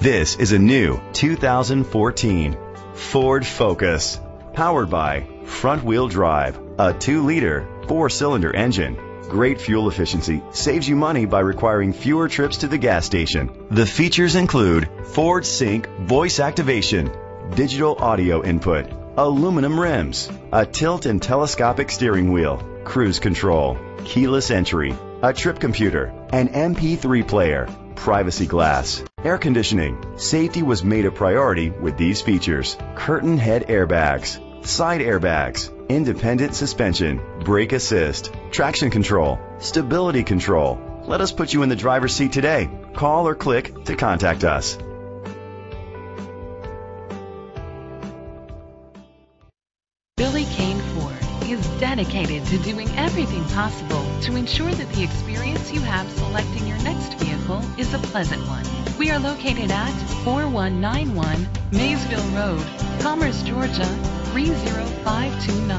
This is a new 2014 Ford Focus, powered by front-wheel drive, a 2-liter, 4-cylinder engine. Great fuel efficiency saves you money by requiring fewer trips to the gas station. The features include Ford Sync voice activation, digital audio input, aluminum rims, a tilt and telescopic steering wheel, cruise control, keyless entry, a trip computer, an MP3 player, privacy glass, air conditioning. Safety was made a priority with these features: curtain head airbags, side airbags, independent suspension, brake assist, traction control, stability control. Let us put you in the driver's seat today. Call or click to contact us. Billy Kane Ford is dedicated to doing everything possible to ensure that the experience you have selecting your next vehicle is a pleasant one. We are located at 4191 Maysville Road, Commerce, Georgia 30529.